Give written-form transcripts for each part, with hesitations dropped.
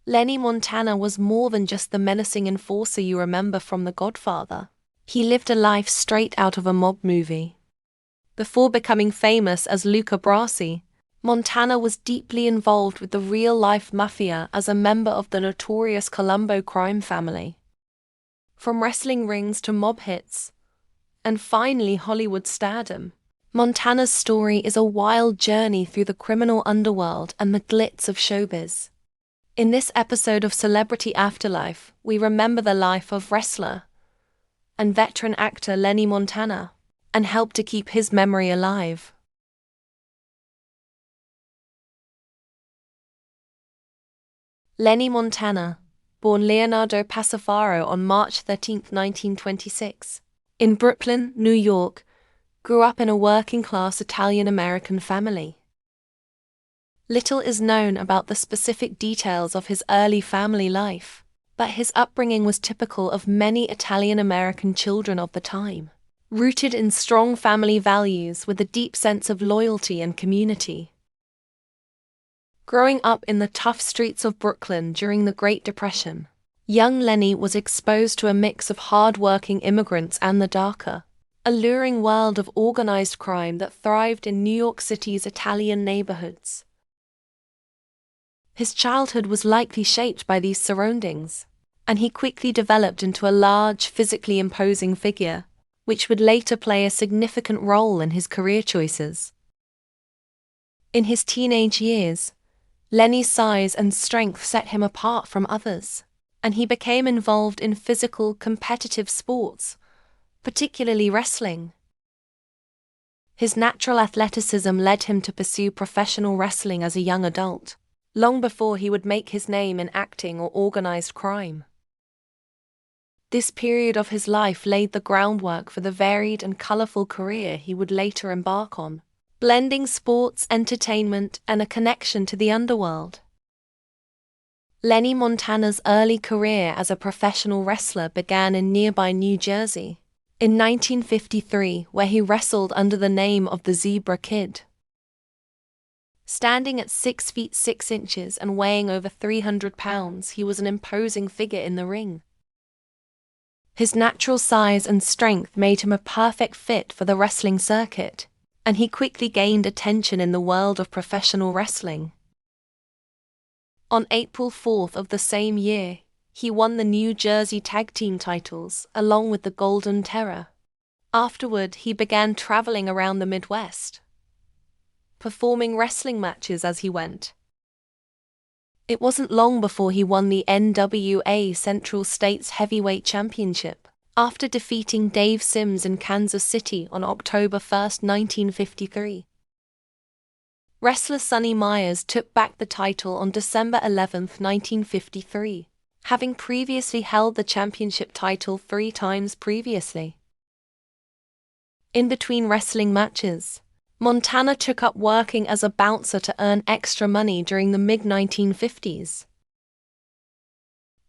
Lenny Montana was more than just the menacing enforcer you remember from The Godfather. He lived a life straight out of a mob movie. Before becoming famous as Luca Brasi, Montana was deeply involved with the real-life mafia as a member of the notorious Colombo crime family. From wrestling rings to mob hits, and finally Hollywood stardom, Montana's story is a wild journey through the criminal underworld and the glitz of showbiz. In this episode of Celebrity Afterlife, we remember the life of wrestler and veteran actor Lenny Montana, and help to keep his memory alive. Lenny Montana, born Leonardo Passafaro on March 13, 1926, in Brooklyn, New York, grew up in a working-class Italian-American family. Little is known about the specific details of his early family life, but his upbringing was typical of many Italian-American children of the time, rooted in strong family values with a deep sense of loyalty and community. Growing up in the tough streets of Brooklyn during the Great Depression, young Lenny was exposed to a mix of hard-working immigrants and the darker, alluring world of organized crime that thrived in New York City's Italian neighborhoods. His childhood was likely shaped by these surroundings, and he quickly developed into a large, physically imposing figure, which would later play a significant role in his career choices. In his teenage years, Lenny's size and strength set him apart from others, and he became involved in physical, competitive sports, particularly wrestling. His natural athleticism led him to pursue professional wrestling as a young adult, long before he would make his name in acting or organized crime. This period of his life laid the groundwork for the varied and colorful career he would later embark on, blending sports, entertainment, and a connection to the underworld. Lenny Montana's early career as a professional wrestler began in nearby New Jersey, in 1953, where he wrestled under the name of the Zebra Kid. Standing at 6 feet 6 inches and weighing over 300 pounds, he was an imposing figure in the ring. His natural size and strength made him a perfect fit for the wrestling circuit, and he quickly gained attention in the world of professional wrestling. On April 4th of the same year, he won the New Jersey Tag Team titles, along with the Golden Terror. Afterward, he began traveling around the Midwest, performing wrestling matches as he went. It wasn't long before he won the NWA Central States Heavyweight Championship, after defeating Dave Sims in Kansas City on October 1, 1953. Wrestler Sonny Myers took back the title on December 11, 1953, having previously held the championship title 3 times previously. In between wrestling matches, Montana took up working as a bouncer to earn extra money during the mid-1950s.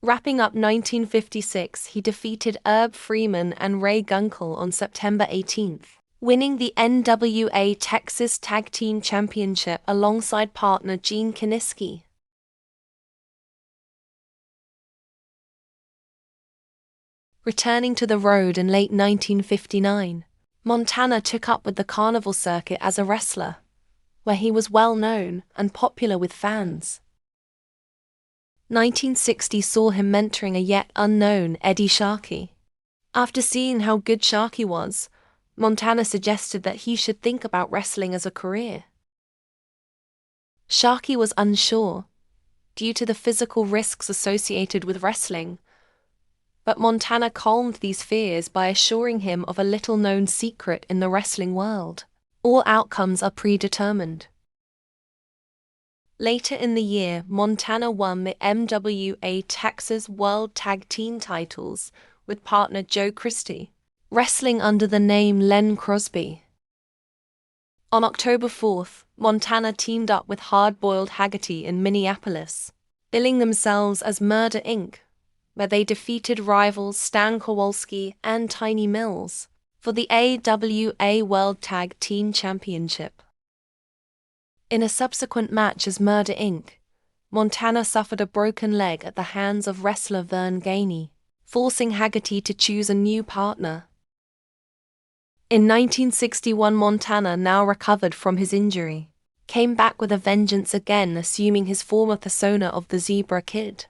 Wrapping up 1956, he defeated Herb Freeman and Ray Gunkel on September 18th, winning the NWA Texas Tag Team Championship alongside partner Gene Kiniski. Returning to the road in late 1959, Montana took up with the carnival circuit as a wrestler, where he was well known and popular with fans. 1960 saw him mentoring a yet unknown Eddie Sharkey. After seeing how good Sharkey was, Montana suggested that he should think about wrestling as a career. Sharkey was unsure, due to the physical risks associated with wrestling, but Montana calmed these fears by assuring him of a little-known secret in the wrestling world: all outcomes are predetermined. Later in the year, Montana won the MWA Texas World Tag Team titles with partner Joe Christie, wrestling under the name Len Crosby. On October 4th, Montana teamed up with Hard Boiled Haggerty in Minneapolis, billing themselves as Murder Inc., where they defeated rivals Stan Kowalski and Tiny Mills for the AWA World Tag Team Championship. In a subsequent match as Murder Inc., Montana suffered a broken leg at the hands of wrestler Vern Gainey, forcing Haggerty to choose a new partner. In 1961, Montana, now recovered from his injury, came back with a vengeance again, assuming his former persona of the Zebra Kid.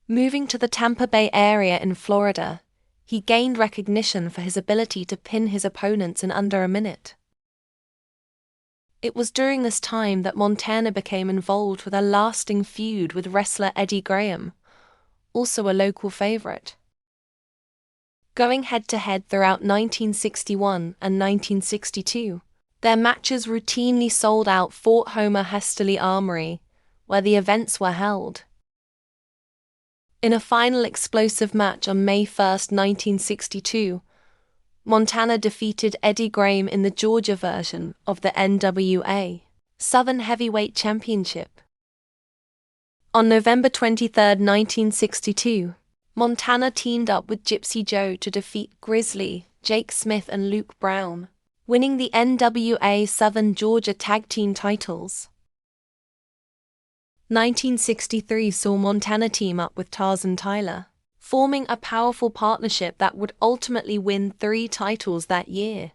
Moving to the Tampa Bay area in Florida, he gained recognition for his ability to pin his opponents in under a minute. It was during this time that Montana became involved with a lasting feud with wrestler Eddie Graham, also a local favorite. Going head-to-head throughout 1961 and 1962, their matches routinely sold out Fort Homer Hesterly Armory, where the events were held. In a final explosive match on May 1, 1962, Montana defeated Eddie Graham in the Georgia version of the NWA Southern Heavyweight Championship. On November 23, 1962, Montana teamed up with Gypsy Joe to defeat Grizzly, Jake Smith and Luke Brown, winning the NWA Southern Georgia Tag Team titles. 1963 saw Montana team up with Tarzan Tyler, forming a powerful partnership that would ultimately win 3 titles that year.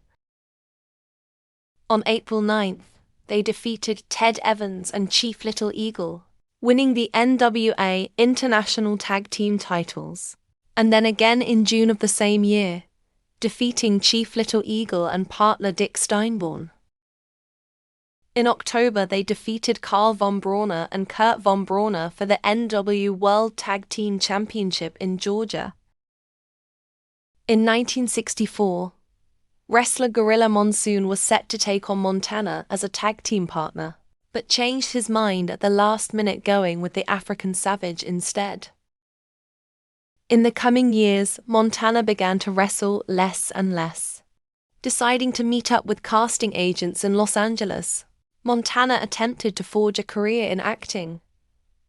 On April 9th, they defeated Ted Evans and Chief Little Eagle, winning the NWA International Tag Team titles, and then again in June of the same year, defeating Chief Little Eagle and partner Dick Steinborn. In October, they defeated Karl von Brauner and Kurt von Brauner for the NW World Tag Team Championship in Georgia. In 1964, wrestler Gorilla Monsoon was set to take on Montana as a tag team partner, but changed his mind at the last minute, going with the African Savage instead. In the coming years, Montana began to wrestle less and less. Deciding to meet up with casting agents in Los Angeles, Montana attempted to forge a career in acting,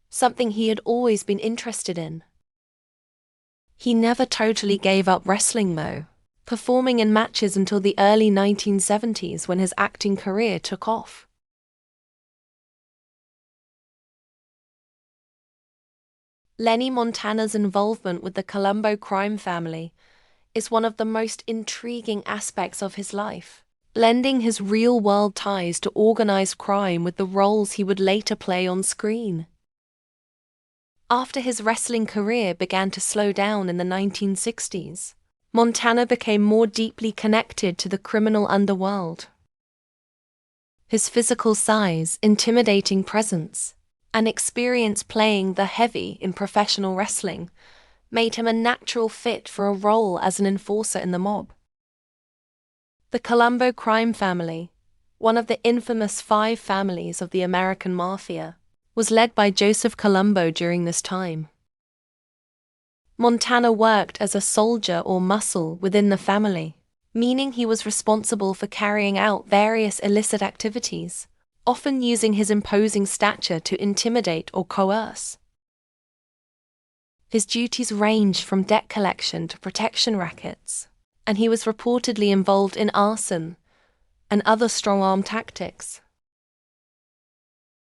something he had always been interested in. He never totally gave up wrestling though, performing in matches until the early 1970s when his acting career took off. Lenny Montana's involvement with the Colombo crime family is one of the most intriguing aspects of his life, blending his real-world ties to organized crime with the roles he would later play on screen. After his wrestling career began to slow down in the 1960s, Montana became more deeply connected to the criminal underworld. His physical size, intimidating presence, and experience playing the heavy in professional wrestling made him a natural fit for a role as an enforcer in the mob. The Colombo crime family, one of the infamous 5 families of the American mafia, was led by Joseph Colombo during this time. Montana worked as a soldier or muscle within the family, meaning he was responsible for carrying out various illicit activities, often using his imposing stature to intimidate or coerce. His duties ranged from debt collection to protection rackets, and he was reportedly involved in arson and other strong-arm tactics.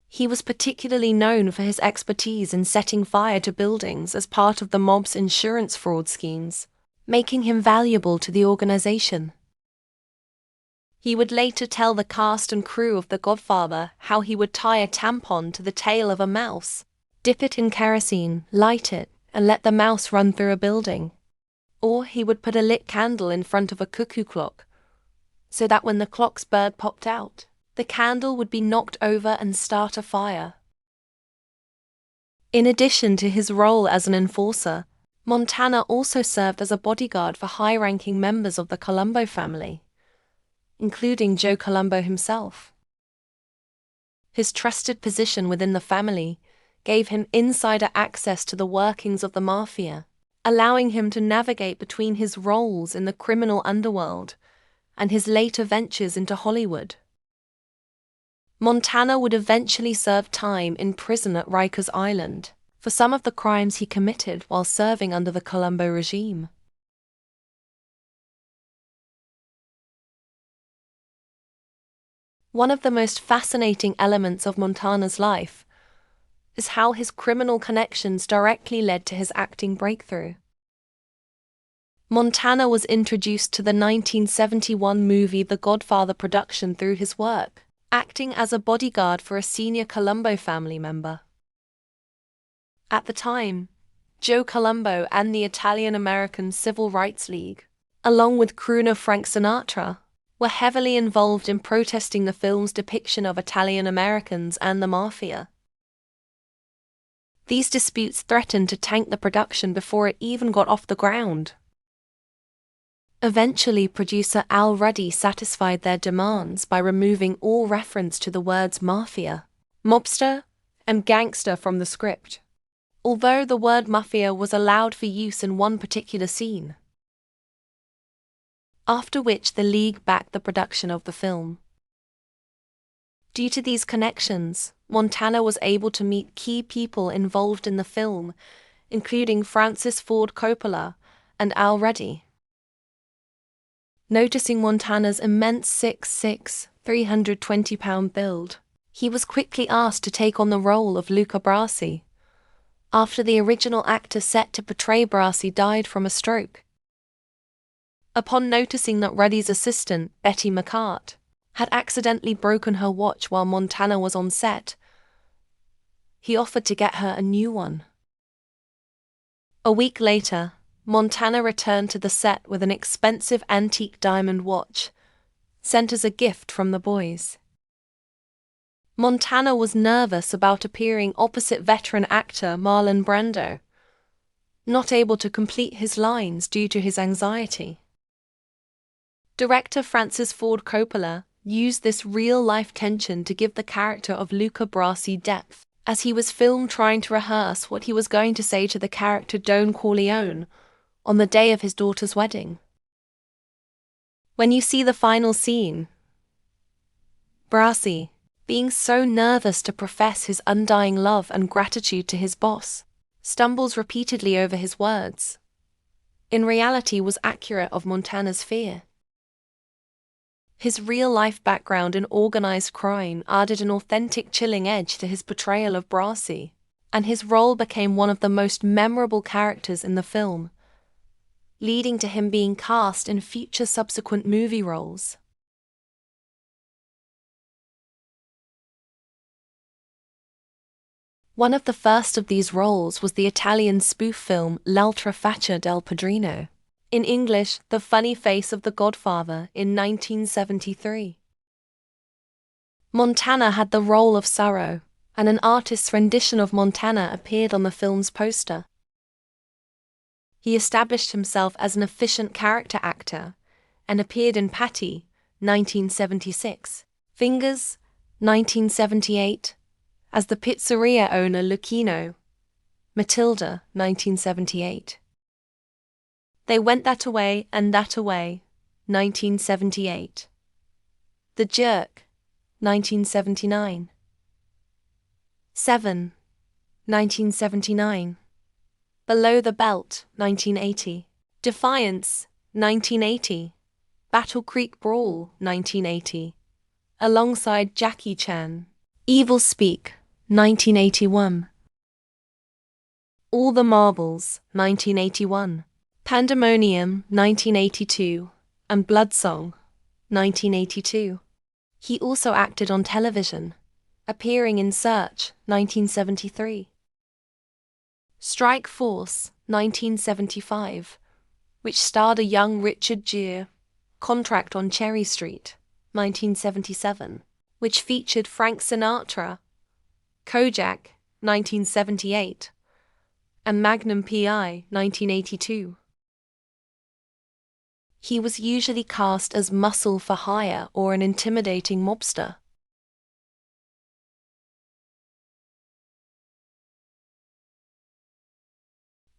He was particularly known for his expertise in setting fire to buildings as part of the mob's insurance fraud schemes, making him valuable to the organization. He would later tell the cast and crew of The Godfather how he would tie a tampon to the tail of a mouse, dip it in kerosene, light it, and let the mouse run through a building. Or he would put a lit candle in front of a cuckoo clock, so that when the clock's bird popped out, the candle would be knocked over and start a fire. In addition to his role as an enforcer, Montana also served as a bodyguard for high-ranking members of the Colombo family, including Joe Colombo himself. His trusted position within the family gave him insider access to the workings of the mafia, allowing him to navigate between his roles in the criminal underworld and his later ventures into Hollywood. Montana would eventually serve time in prison at Rikers Island for some of the crimes he committed while serving under the Colombo regime. One of the most fascinating elements of Montana's life is how his criminal connections directly led to his acting breakthrough. Montana was introduced to the 1971 movie The Godfather production through his work, acting as a bodyguard for a senior Colombo family member. At the time, Joe Colombo and the Italian-American Civil Rights League, along with crooner Frank Sinatra, were heavily involved in protesting the film's depiction of Italian-Americans and the mafia. These disputes threatened to tank the production before it even got off the ground. Eventually, producer Al Ruddy satisfied their demands by removing all reference to the words mafia, mobster, and gangster from the script, although the word mafia was allowed for use in one particular scene. After which the League backed the production of the film. Due to these connections, Montana was able to meet key people involved in the film, including Francis Ford Coppola and Al Ruddy. Noticing Montana's immense 6'6", 320-pound build, he was quickly asked to take on the role of Luca Brasi, after the original actor set to portray Brasi died from a stroke. Upon noticing that Ruddy's assistant, Betty McCart, had accidentally broken her watch while Montana was on set, he offered to get her a new one. A week later, Montana returned to the set with an expensive antique diamond watch, sent as a gift from the boys. Montana was nervous about appearing opposite veteran actor Marlon Brando, not able to complete his lines due to his anxiety. Director Francis Ford Coppola used this real-life tension to give the character of Luca Brasi depth, as he was filmed trying to rehearse what he was going to say to the character Don Corleone on the day of his daughter's wedding. When you see the final scene, Brasi, being so nervous to profess his undying love and gratitude to his boss, stumbles repeatedly over his words, in reality was accurate of Montana's fear. His real-life background in organized crime added an authentic chilling edge to his portrayal of Brasi, and his role became one of the most memorable characters in the film, leading to him being cast in future subsequent movie roles. One of the first of these roles was the Italian spoof film L'altra faccia del padrino, in English, The Funny Face of the Godfather, in 1973. Montana had the role of Sorrow, and an artist's rendition of Montana appeared on the film's poster. He established himself as an efficient character actor and appeared in Patty, 1976, Fingers, 1978, as the pizzeria owner Lucchino, Matilda, 1978. They Went That Away and That Away, 1978. The Jerk, 1979. 7, 1979. Below the Belt, 1980. Defiance, 1980. Battle Creek Brawl, 1980. Alongside Jackie Chan. Evil Speak, 1981. All the Marbles, 1981. Pandemonium, 1982, and Bloodsong, 1982. He also acted on television, appearing in Search, 1973. Strike Force, 1975, which starred a young Richard Gere, Contract on Cherry Street, 1977, which featured Frank Sinatra, Kojak, 1978, and Magnum P.I., 1982. He was usually cast as muscle for hire or an intimidating mobster.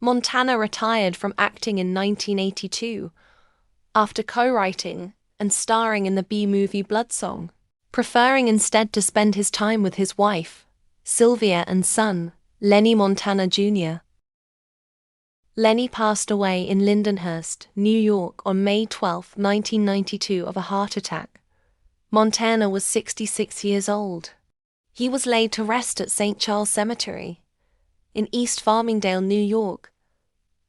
Montana retired from acting in 1982 after co-writing and starring in the B-movie Bloodsong, preferring instead to spend his time with his wife, Sylvia, and son, Lenny Montana Jr. Lenny passed away in Lindenhurst, New York on May 12, 1992 of a heart attack. Montana was 66 years old. He was laid to rest at St. Charles Cemetery in East Farmingdale, New York.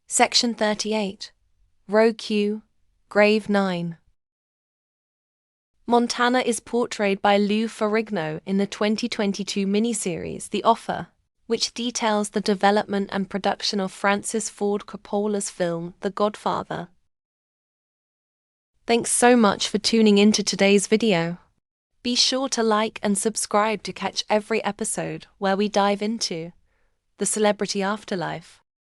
Section 38. Row Q, Grave 9. Montana is portrayed by Lou Ferrigno in the 2022 miniseries The Offer, which details the development and production of Francis Ford Coppola's film The Godfather. Thanks so much for tuning into today's video. Be sure to like and subscribe to catch every episode where we dive into the Celebrity Afterlife.